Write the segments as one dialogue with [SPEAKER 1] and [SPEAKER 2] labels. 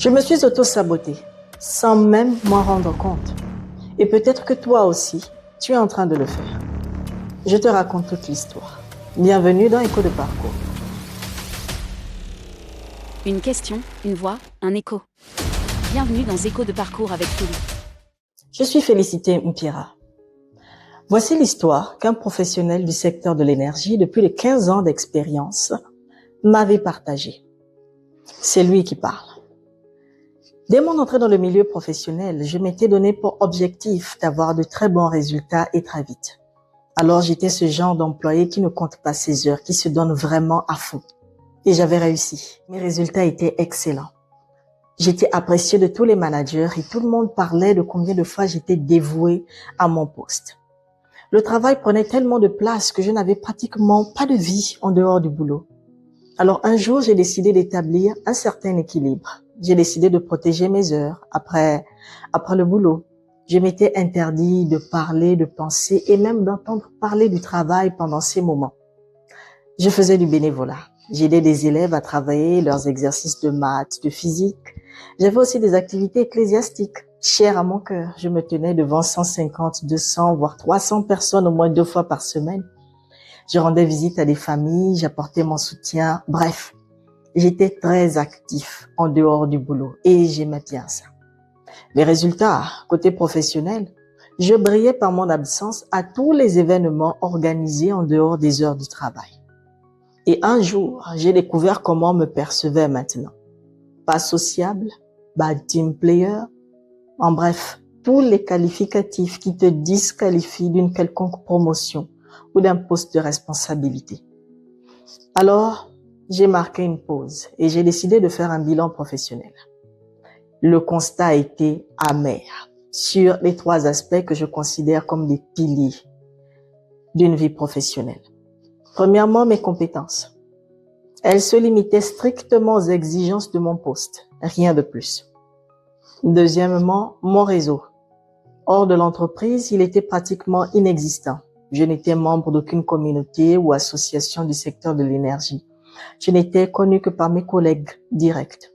[SPEAKER 1] Je me suis auto-sabotée, sans même m'en rendre compte. Et peut-être que toi aussi, tu es en train de le faire. Je te raconte toute l'histoire. Bienvenue dans Écho de parcours.
[SPEAKER 2] Une question, une voix, un écho. Bienvenue dans Écho de parcours avec Philippe.
[SPEAKER 1] Je suis Félicité Mpira. Voici l'histoire qu'un professionnel du secteur de l'énergie depuis les 15 ans d'expérience m'avait partagée. C'est lui qui parle. Dès mon entrée dans le milieu professionnel, je m'étais donné pour objectif d'avoir de très bons résultats et très vite. Alors j'étais ce genre d'employé qui ne compte pas ses heures, qui se donne vraiment à fond. Et j'avais réussi. Mes résultats étaient excellents. J'étais appréciée de tous les managers et tout le monde parlait de combien de fois j'étais dévouée à mon poste. Le travail prenait tellement de place que je n'avais pratiquement pas de vie en dehors du boulot. Alors un jour, j'ai décidé d'établir un certain équilibre. J'ai décidé de protéger mes heures après le boulot. Je m'étais interdit de parler, de penser et même d'entendre parler du travail pendant ces moments. Je faisais du bénévolat. J'aidais des élèves à travailler leurs exercices de maths, de physique. J'avais aussi des activités ecclésiastiques chères à mon cœur. Je me tenais devant 150, 200, voire 300 personnes au moins 2 fois par semaine. Je rendais visite à des familles, j'apportais mon soutien. Bref, j'étais très actif en dehors du boulot et j'aimais bien ça. Les résultats, côté professionnel, je brillais par mon absence à tous les événements organisés en dehors des heures du travail. Et un jour, j'ai découvert comment on me percevait maintenant. Pas sociable, bad team player, en bref, tous les qualificatifs qui te disqualifient d'une quelconque promotion ou d'un poste de responsabilité. Alors, j'ai marqué une pause et j'ai décidé de faire un bilan professionnel. Le constat a été amer sur les 3 aspects que je considère comme des piliers d'une vie professionnelle. Premièrement, mes compétences. Elles se limitaient strictement aux exigences de mon poste, rien de plus. Deuxièmement, mon réseau. Hors de l'entreprise, il était pratiquement inexistant. Je n'étais membre d'aucune communauté ou association du secteur de l'énergie. Je n'étais connu que par mes collègues directs.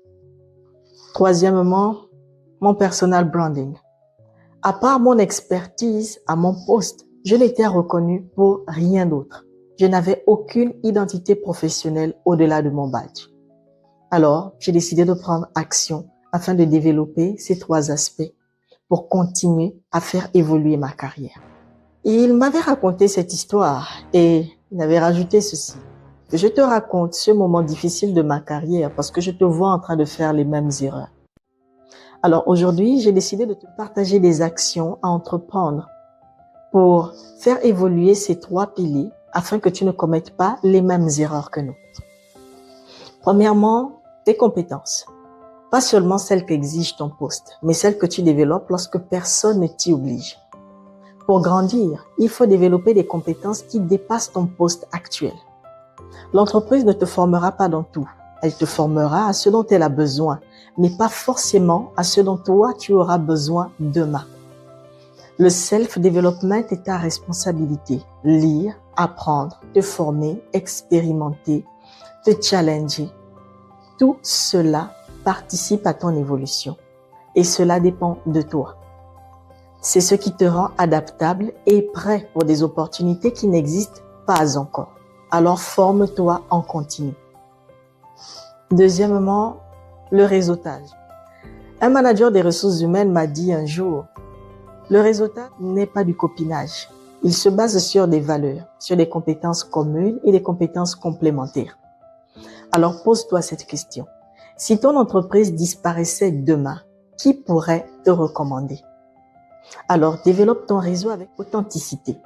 [SPEAKER 1] Troisièmement, mon personal branding. À part mon expertise à mon poste, je n'étais reconnu pour rien d'autre. Je n'avais aucune identité professionnelle au-delà de mon badge. Alors, j'ai décidé de prendre action afin de développer ces 3 aspects pour continuer à faire évoluer ma carrière. Il m'avait raconté cette histoire et il avait rajouté ceci. Je te raconte ce moment difficile de ma carrière parce que je te vois en train de faire les mêmes erreurs. Alors aujourd'hui, j'ai décidé de te partager des actions à entreprendre pour faire évoluer ces 3 piliers afin que tu ne commettes pas les mêmes erreurs que nous. Premièrement, tes compétences. Pas seulement celles qu'exige ton poste, mais celles que tu développes lorsque personne ne t'y oblige. Pour grandir, il faut développer des compétences qui dépassent ton poste actuel. L'entreprise ne te formera pas dans tout. Elle te formera à ce dont elle a besoin, mais pas forcément à ce dont toi tu auras besoin demain. Le self-development est ta responsabilité. Lire, apprendre, te former, expérimenter, te challenger. Tout cela participe à ton évolution et cela dépend de toi. C'est ce qui te rend adaptable et prêt pour des opportunités qui n'existent pas encore. Alors forme-toi en continu. Deuxièmement, le réseautage. Un manager des ressources humaines m'a dit un jour, le réseautage n'est pas du copinage. Il se base sur des valeurs, sur des compétences communes et des compétences complémentaires. Alors pose-toi cette question. Si ton entreprise disparaissait demain, qui pourrait te recommander? Alors développe ton réseau avec authenticité.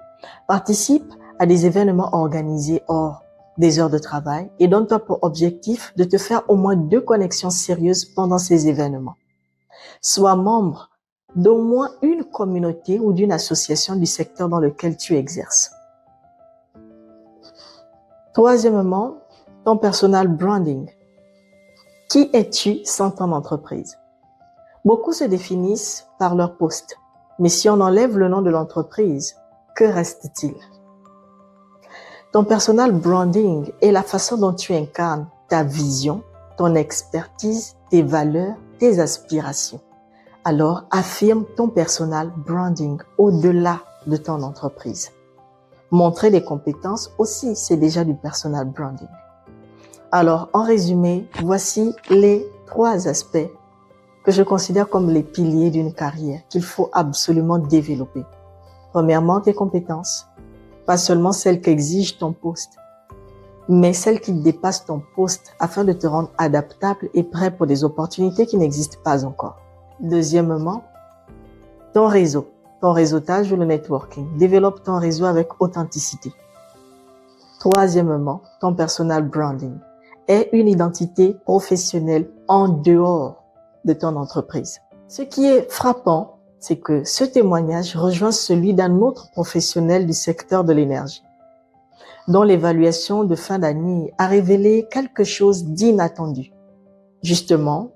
[SPEAKER 1] Participe à des événements organisés hors des heures de travail et donne-toi pour objectif de te faire au moins 2 connexions sérieuses pendant ces événements. Sois membre d'au moins une communauté ou d'une association du secteur dans lequel tu exerces. Troisièmement, ton personal branding. Qui es-tu sans ton entreprise? Beaucoup se définissent par leur poste, mais si on enlève le nom de l'entreprise, que reste-t-il? Ton personal branding est la façon dont tu incarnes ta vision, ton expertise, tes valeurs, tes aspirations. Alors, affirme ton personal branding au-delà de ton entreprise. Montrer des compétences aussi, c'est déjà du personal branding. Alors, en résumé, voici les 3 aspects que je considère comme les piliers d'une carrière qu'il faut absolument développer. Premièrement, tes compétences. Pas seulement celles qu'exige ton poste, mais celles qui dépassent ton poste afin de te rendre adaptable et prêt pour des opportunités qui n'existent pas encore. Deuxièmement, ton réseau, ton réseautage ou le networking. Développe ton réseau avec authenticité. Troisièmement, ton personal branding. Aie une identité professionnelle en dehors de ton entreprise. Ce qui est frappant, c'est que ce témoignage rejoint celui d'un autre professionnel du secteur de l'énergie, dont l'évaluation de fin d'année a révélé quelque chose d'inattendu. Justement,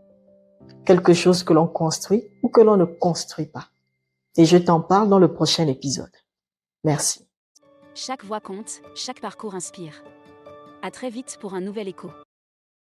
[SPEAKER 1] quelque chose que l'on construit ou que l'on ne construit pas. Et je t'en parle dans le prochain épisode. Merci.
[SPEAKER 2] Chaque voix compte, chaque parcours inspire. À très vite pour un nouvel écho.